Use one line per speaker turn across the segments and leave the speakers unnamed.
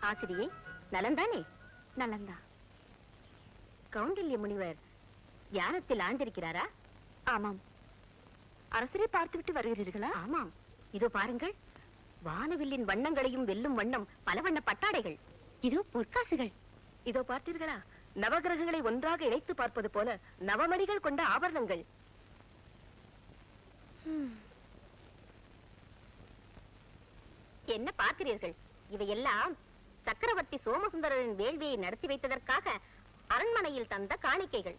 ஆசிரியை நலந்தானே? நலந்தா. கௌண்டில்ய முனிவர் தியானத்தில் ஆழ்ந்திருக்கிறாரா? ஆமாம். அரசரை பார்த்துவிட்டு வருகிறீர்களா? ஆமாம். இதோ பாருங்கள், வானவில்லின் வண்ணங்களையும் வெல்லும் வண்ணம் பல வண்ண பட்டாடைகள். இதோ பொற்காசுகள். இதோ பார்த்தீர்களா, நவகிரகங்களை ஒன்றாக இணைத்து பார்ப்பது போல நவமணிகள் கொண்ட ஆபரணங்கள். என்ன பார்க்கிறீர்கள்? இவையெல்லாம் சக்கரவர்த்தி சோமசுந்தரரின் வேள்வியை நடத்தி வைத்ததற்காக அரண்மனையில் தந்த காணிக்கைகள்.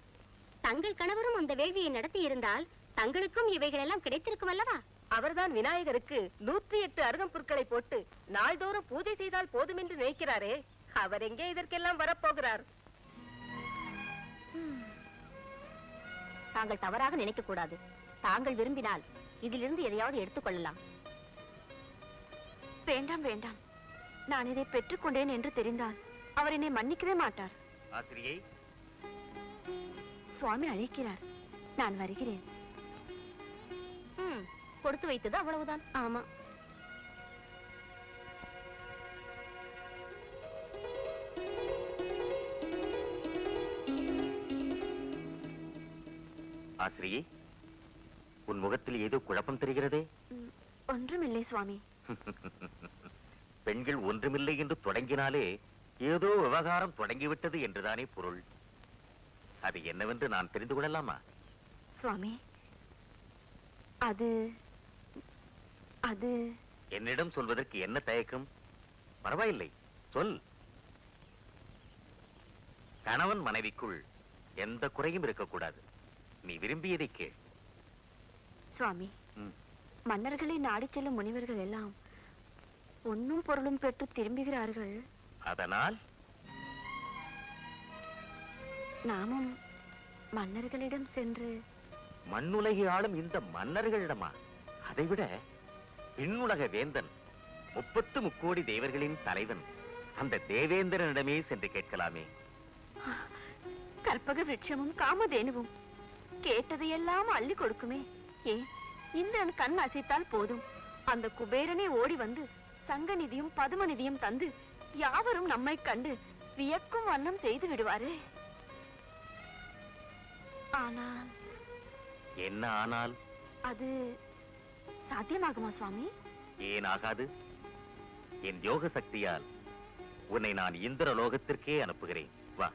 தங்கள் கணவரும் அந்த வேள்வியை நடத்தி இருந்தால் தங்களுக்கும் இவைகள் எல்லாம் கிடைத்திருக்கும் அல்லவா? அவர்தான் விநாயகருக்கு 108 அருகம்புற்களை போட்டு நாள்தோறும் பூஜை செய்தால் போதும் என்று நினைக்கிறாரே, அவர் எங்கே இதற்கெல்லாம் வரப்போகிறார்? தாங்கள் தவறாக நினைக்க கூடாது. தாங்கள் விரும்பினால் இதிலிருந்து எதையாவது எடுத்துக் கொள்ளலாம். வேண்டாம் வேண்டாம், நான் இதை பெற்றுக் கொண்டேன் என்று தெரிந்தால் அவர் என்னை மன்னிக்கவே மாட்டார்.
ஆசிரியை,
சுவாமி அழைக்கிறார், நான் வருகிறேன். கொடுத்து வைத்தது அவ்வளவுதான். ஆமா.
ஆசிரியை, உன் முகத்தில் ஏதோ குழப்பம் தெரிகிறதே.
ஒன்றுமில்லை சுவாமி.
பெண்கள் ஒன்றுமில்லை என்று தொடங்கினாலே ஏதோ விவகாரம் தொடங்கிவிட்டது என்றுதானே பொருள். அது என்னவென்று நான் தெரிந்து கொள்ளலாமா?
சுவாமி, அது அது
என்னிடம் சொல்வதற்கு என்ன தயக்கம்? பரவாயில்லை, சொல். கணவன் மனைவிக்குள் எந்த குறையும் இருக்கக்கூடாது. நீ விரும்பியதை கேள்.
சுவாமி, மன்னர்களை நாடி செல்லும் முனிவர்கள் எல்லாம் பொன்னும் பொருளும் பெற்று திரும்புகிறார்கள்.
அதனால்
நாமும் மன்னர்களிடம் சென்று.
மண்ணுலகை ஆளும் இந்த மன்னர்களிடமா? அதைவிட விண்ணுலக வேந்தன், 30 முக்கோடி தேவர்களின் தலைவன் அந்த தேவேந்திரனிடமே சென்று கேட்கலாமே.
கற்பக விருட்சமும் காமதேனுவும் கேட்டதையெல்லாம் அள்ளி கொடுக்குமே. ஏன் இந்திரன் கண் அசைத்தால் போதும், அந்த குபேரனே ஓடி வந்து சங்கநிதியும் பதுமநிதியும் தந்து யாவரும் நம்மை கண்டு வியக்கும் வண்ணம் செய்து விடுவாரே. ஆனால்
என்ன ஆனால்?
அது சாத்தியமாகுமா சுவாமி?
ஏன் ஆகாது? என் யோக சக்தியால் உன்னை நான் இந்திர லோகத்திற்கே அனுப்புகிறேன். வா.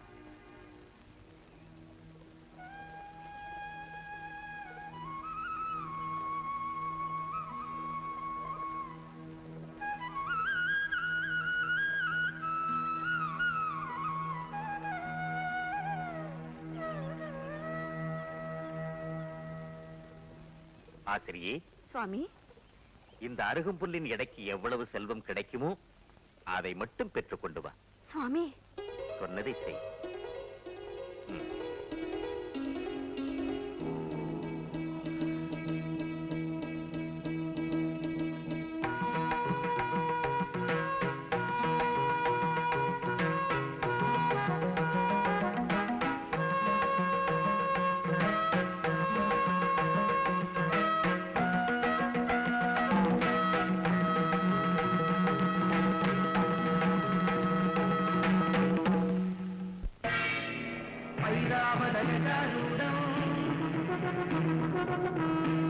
ஆசிரியே.
சுவாமி,
இந்த அருகம்புல்லின் எடைக்கு எவ்வளவு செல்வம் கிடைக்குமோ அதை மட்டும் பெற்றுக் கொண்டு வா.
சுவாமி,
சொன்னதை செய்.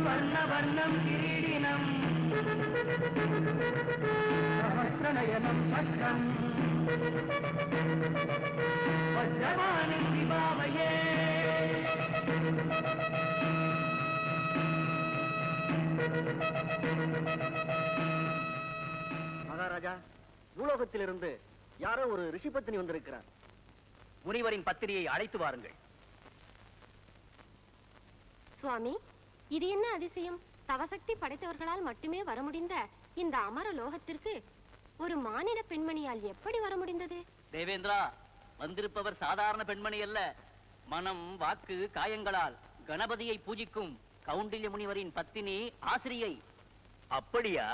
वर्णवर्णं किरीटिनं सहस्रनयनं चक्रं वज्रवाणिं विभावये.
மகாராஜா, பூலோகத்திலிருந்து யாரோ ஒரு ரிஷி பத்தினி வந்திருக்கிறார். முனிவரின் பத்தினியை அழைத்து வாருங்கள்.
சுவாமி, இது என்ன அதிசயம்? தவசக்தி படைத்தவர்களால் மட்டுமே வர முடிந்த இந்த அமர லோகத்திற்கு ஒரு மானிட பெண்மணியால் எப்படி வர முடிந்தது?
தேவேந்திரா, வந்திருப்பவர் சாதாரண பெண்மணி அல்ல. மனம், வாக்கு, காயங்களால் கணபதியை பூஜிக்கும் கௌண்டில்ய முனிவரின் பத்தினி ஆசிரியை.
அப்படியா?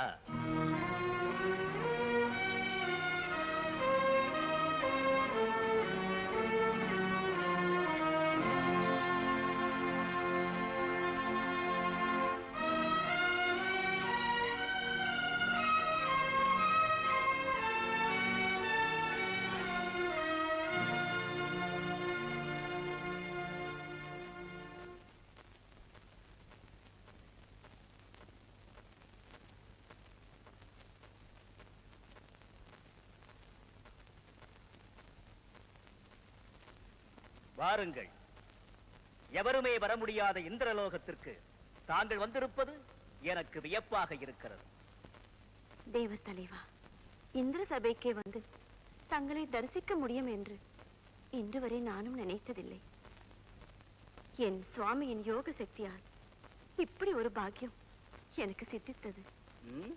வாருங்கள். எவருமே வர முடியாத இந்திரலோகத்திற்கு தாங்கள் வந்திருப்பது எனக்கு வியப்பாக இருக்கிறது.
தேவ தலைவா, இந்திர சபைக்கே வந்து தங்களை தரிசிக்க முடியும் என்று இன்று வரை நானும் நினைத்ததில்லை. என் சுவாமியின் யோக சக்தியால் இப்படி ஒரு பாக்கியம் எனக்கு சித்தித்தது.
ம்?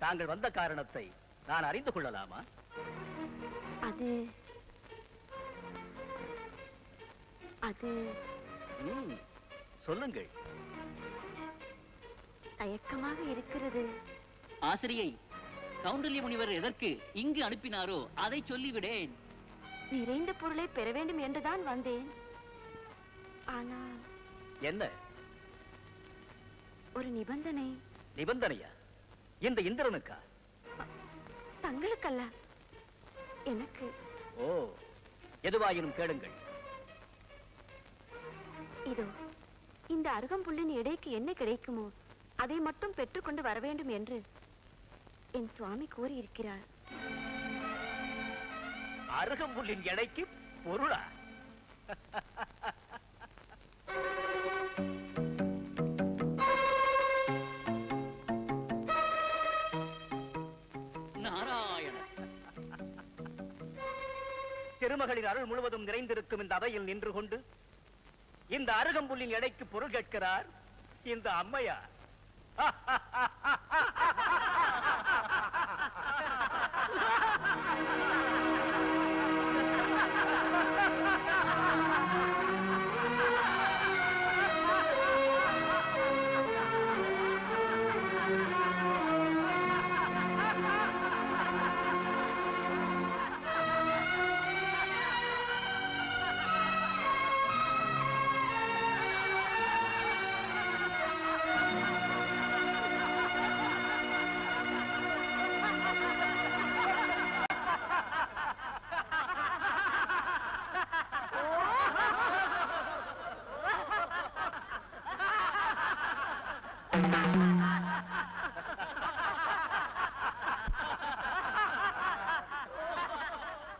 தாங்கள் வந்த காரணத்தை நான் அறிந்து கொள்ளலாமா?
அது அது
ம், சொல்லுங்கள்.
தயக்கமாக இருக்கிறது.
ஆசிரியை, கௌண்டல்ய முனிவர் எதற்கு இங்கு அனுப்பினாரோ அதை சொல்லிவிடேன்.
நிறைந்த பொருளை பெற வேண்டும் என்றுதான் வந்தேன். ஆனால்
என்ன
ஒரு நிபந்தனை.
நிபந்தனையா? இந்த இந்திரனுக்கா?
தங்களுக்கல்ல, எனக்கு.
ஓ, எதுவாயினும் கேளுங்கள்.
இதோ இந்த அருகம்புல்லின் எடைக்கு என்ன கிடைக்குமோ அதை மட்டும் பெற்றுக்கொண்டு வர வேண்டும் என்று என் சுவாமி கூறியிருக்கிறார்.
அருகம்புல்லின் எடைக்கு பொருளா? நாராயண, திருமகளின் அருள் முழுவதும் நிறைந்திருக்கும் இந்த அவையில் நின்று கொண்டு இந்த அருகம்புல்லின் எடைக்கு பொருள் கேட்கிறார் இந்த அம்மையார்.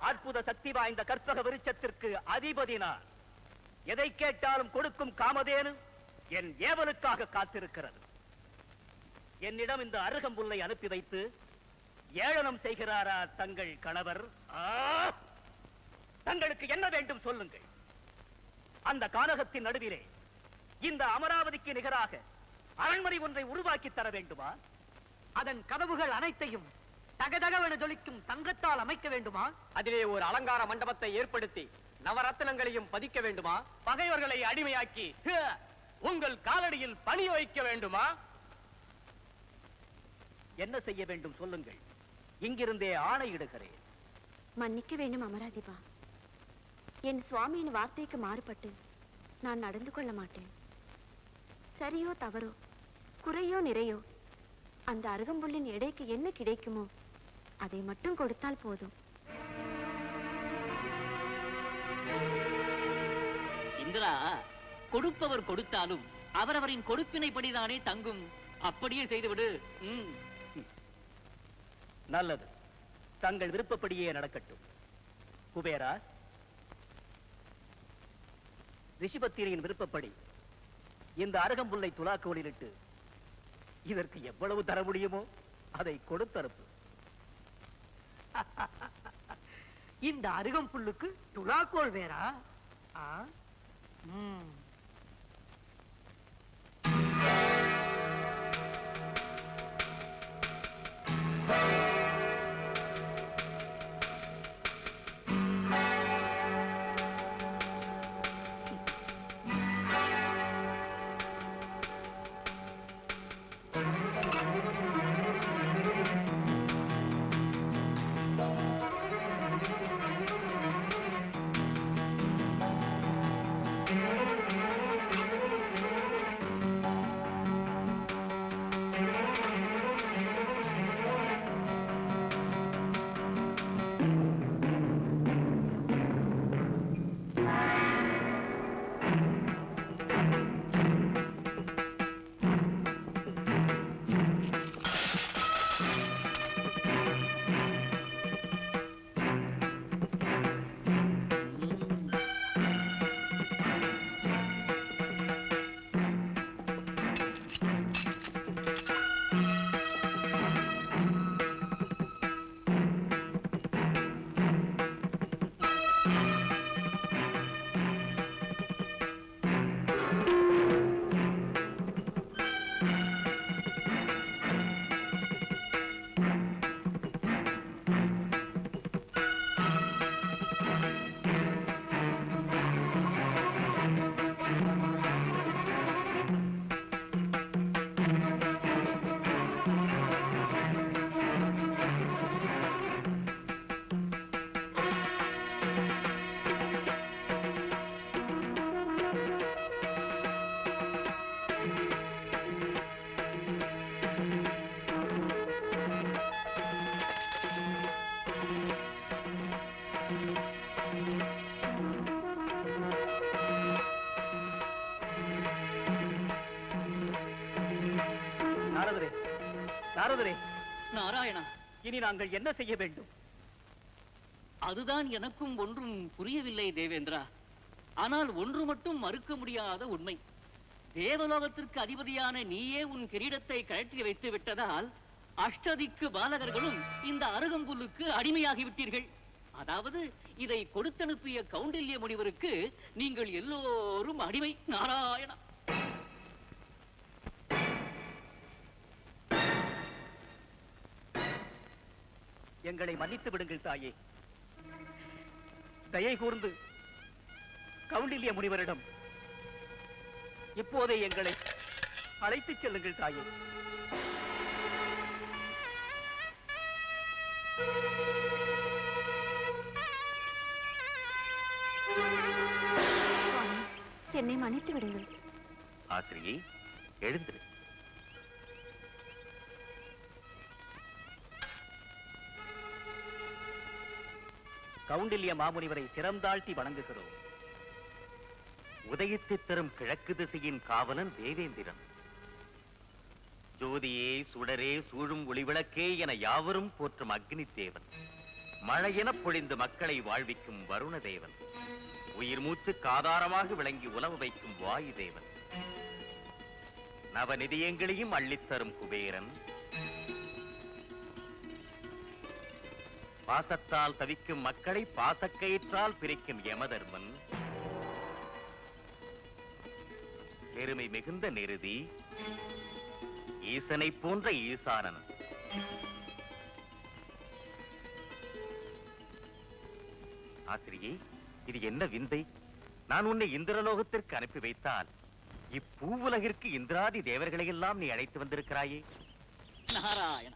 அற்புத சக்தி வாய்ந்த கற்பக விருட்சத்திற்கு அதிபதி நான். எதை கேட்டாலும் கொடுக்கும் காமதேனு என் ஏவலுக்காக காத்திருக்கிறது. என்னிடம் இந்த அருகம்புல்லை அனுப்பி வைத்து ஏளனம் செய்கிறாரா தங்கள் கணவர்? தங்களுக்கு என்ன வேண்டும் சொல்லுங்கள். அந்த கானகத்தின் நடுவிலே இந்த அமராவதிக்கு நிகராக அரண்மனை ஒன்றை உருவாக்கி தர வேண்டுமா?
அதன் கதவுகள் அனைத்தையும் தகதகவென ஜொலிக்கும் தங்கத்தால் அமைக்க வேண்டுமா?
அதிலே ஒரு அலங்கார மண்டபத்தை ஏற்படுத்தி நவரத்தினங்களையும் பதிக்க வேண்டுமா?
பகைவர்களை அடிமையாக்கி உங்கள் காலடியில் பணிய வைக்க வேண்டுமா? என்ன செய்ய வேண்டும் சொல்லுங்கள். இங்கிருந்தே ஆணையிடுகிறேன்.
மன்னிக்க வேண்டும் அமராதிபா. என் சுவாமியின் வார்த்தைக்கு மாறுபட்டு நான் நடந்து கொள்ள மாட்டேன். சரியோ தவறோ, குறையோ நிறையோ, அந்த அருகம்புல்லின் எடைக்கு என்ன கிடைக்குமோ அதை மட்டும் கொடுத்தால் போதும்.
இந்திரா, கொடுப்பவர் கொடுத்தாலும் அவரவரின் கொடுப்பினைப்படிதானே தங்கும். அப்படியே செய்துவிடு. நல்லது, தங்கள் விருப்பப்படியே நடக்கட்டும். குபேரா, ரிஷிபத்திரியின் விருப்பப்படி இந்த அருகம்புல்லை துலாக்கோலிலிட்டு இதற்கு எவ்வளவு தர முடியுமோ அதை கொடுத்தனுப்பு.
இந்த அருகம்புல்லுக்கு துலாக்கோல் வேறா? ஆ? ம்.
நாரதரே,
நாராயணா,
இனி நாங்கள் என்ன செய்ய வேண்டும்?
அதுதான் எனக்கும் ஒன்றும் புரியவில்லை தேவேந்திரா. ஆனால் ஒன்று மட்டும் மறுக்க முடியாத உண்மை. தேவலோகத்திற்கு அதிபதியான நீயே உன் கிரீடத்தை கழற்றி வைத்து விட்டதால் அஷ்டதிக்கு பாலகர்களும் இந்த அருகம்புல்லுக்கு அடிமையாகி விட்டீர்கள். அதாவது இதை கொடுத்தனுப்பிய கௌண்டில்ய முனிவருக்கு நீங்கள் எல்லோரும் அடிமை. நாராயணா,
எங்களை மன்னித்து விடுங்கள் தாயே. தயை கூர்ந்து கௌண்டில்ய முனிவரிடம் இப்போதே எங்களை அழைத்துச் செல்லுங்கள் தாயே.
சுவாமி, என்னை மன்னித்து விடுங்கள்.
ஆசிரியை, எழுந்திரு.
கௌண்டில்ய மாமுனிவரை சிரம்தாழ்த்தி வணங்குகிறோம்.
உதயத்தை தரும் கிழக்கு திசையின் காவலன் தேவேந்திரன். ஜோதியே, சுடரே, சூழும் ஒளிவிளக்கே என யாவரும் போற்றும் அக்னி தேவன். மழையென பொழிந்து மக்களை வாழ்விக்கும் வருண தேவன். உயிர் மூச்சுக்கு ஆதாரமாக விளங்கி உலவ வைக்கும் வாயு தேவன். நவநிதியங்களையும் அள்ளித்தரும் குபேரன். பாசத்தால் தவிக்கும் மக்களை பாசக்கயிற்றால் பிரிக்கும் யமதர்மன். பெருமை மிகுந்த நிருதி ஈசனை போன்ற ஈசானன். ஆசிரியை, இது என்ன விந்தை? நான் உன்னை இந்திரலோகத்திற்கு அனுப்பி வைத்தால் இப்பூவுலகிற்கு இந்திராதி தேவர்களை எல்லாம் நீ அழைத்து வந்திருக்கிறாயே.
நாராயண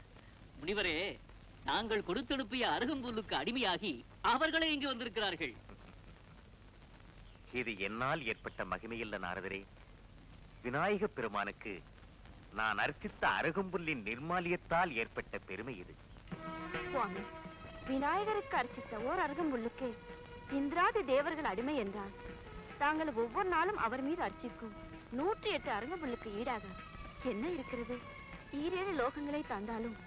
முனிவரே, நாங்கள் கொடுத்தனுப்பிய அருகம்புல்லுக்கு அடிமையாகி அவர்களே இங்கு வந்திருக்கிறார்கள்.
இது என்னால் ஏற்பட்ட மகிமையில்ல நாரதரே. விநாயக பெருமானுக்கு நான் அர்ச்சித்த அருகம்புல்லின் நிர்மாலியத்தால் ஏற்பட்ட பெருமை இது.
சுவாமி, விநாயகருக்கு அர்ச்சித்த ஓர் அருகம்புல்லுக்கு இந்திராதி தேவர்கள் அடிமை என்றால் தாங்கள் ஒவ்வொரு நாளும் அவர் மீது அர்ச்சிக்கும் 108 அருகம்புல்லுக்கு ஈடாக என்ன இருக்கிறது? 7 லோகங்களை தந்தாலும்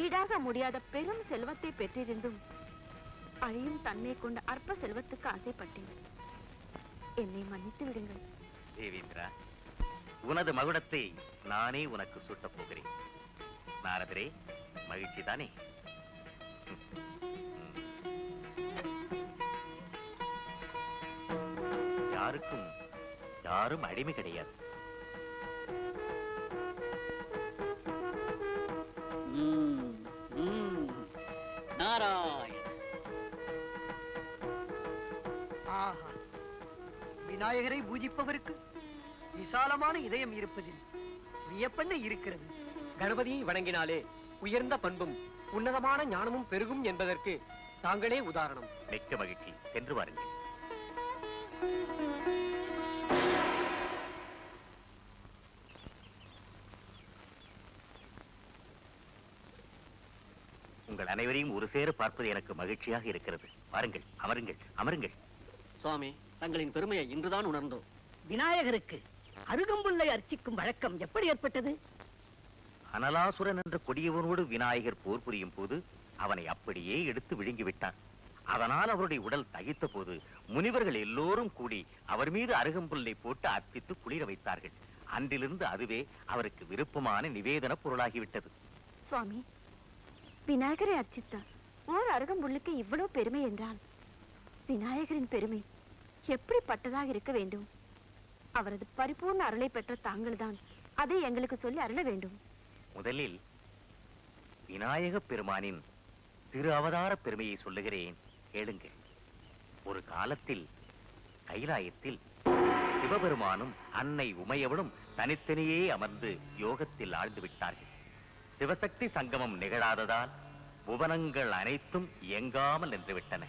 ஈடாக முடியாத பெரும் செல்வத்தை பெற்றிருந்தும் அழியும் தன்மை கொண்ட அற்ப செல்வத்துக்கு ஆசைப்பட்டேன். என்னை மன்னித்து விடுங்கள்.
தேவேந்திரா, உனது மகுடத்தை நானே உனக்கு சூட்டப் போகிறேன். நாரதரே, மகிழ்ச்சி தானே? யாருக்கும் யாரும் அடிமை கிடையாது.
நாராயண,
ஆஹா, விநாயகரை பூஜிப்பவருக்கு விசாலமான இதயம் இருப்பதில் வியப்பென்ன இருக்கிறது.
கணபதியை வணங்கினாலே உயர்ந்த பண்பும் உன்னதமான ஞானமும் பெருகும் என்பதற்கு தாங்களே உதாரணம்.
மிக்க மகிழ்ச்சி. சென்று வாருங்கள். உங்கள் அனைவரையும் ஒரு சேர பார்ப்பது எனக்கு மகிழ்ச்சியாக இருக்கிறது. வாருங்கள், அமருங்கள், அமருங்கள்.
சுவாமி, தங்களின் பெருமையை இன்றுதான் உணர்ந்தோம்.
விநாயகருக்கு அருகம்புல்லை அர்ச்சிக்கும் வழக்கம் எப்படி ஏற்பட்டது?
அனலாசுரன் என்ற கொடியவனோடு விநாயகர் போர் புரியும் போது அவனை அப்படியே எடுத்து விழுங்கிவிட்டான். அதனால் அவருடைய உடல் தகித்த போது முனிவர்கள் எல்லோரும் கூடி அவர் மீது அருகம்புல்லை போட்டு அர்ப்பித்து குளிர வைத்தார்கள். அன்றிலிருந்து அதுவே அவருக்கு விருப்பமான நிவேதன பொருளாகிவிட்டது.
சுவாமி, விநாயகரை அர்ச்சித்தார் ஓர் அருகம்புல்லுக்கு இவ்வளவு பெருமை என்றால் விநாயகரின் பெருமை எப்படிப்பட்டதாக இருக்க வேண்டும்? அவரது பரிபூர்ண அருளை பெற்ற தாங்கள்தான் அதை எங்களுக்கு சொல்லி அருள வேண்டும்.
முதலில் விநாயக பெருமானின் திரு அவதார பெருமையை சொல்லுகிறேன், கேளுங்கள். ஒரு காலத்தில் கைலாயத்தில் சிவபெருமானும் அன்னை உமையவளும் தனித்தனியே அமர்ந்து யோகத்தில் ஆழ்ந்து விட்டார்கள். சிவசக்தி சங்கமம் நிகழாததால் புவனங்கள் அனைத்தும் இயங்காமல் நின்றுவிட்டன.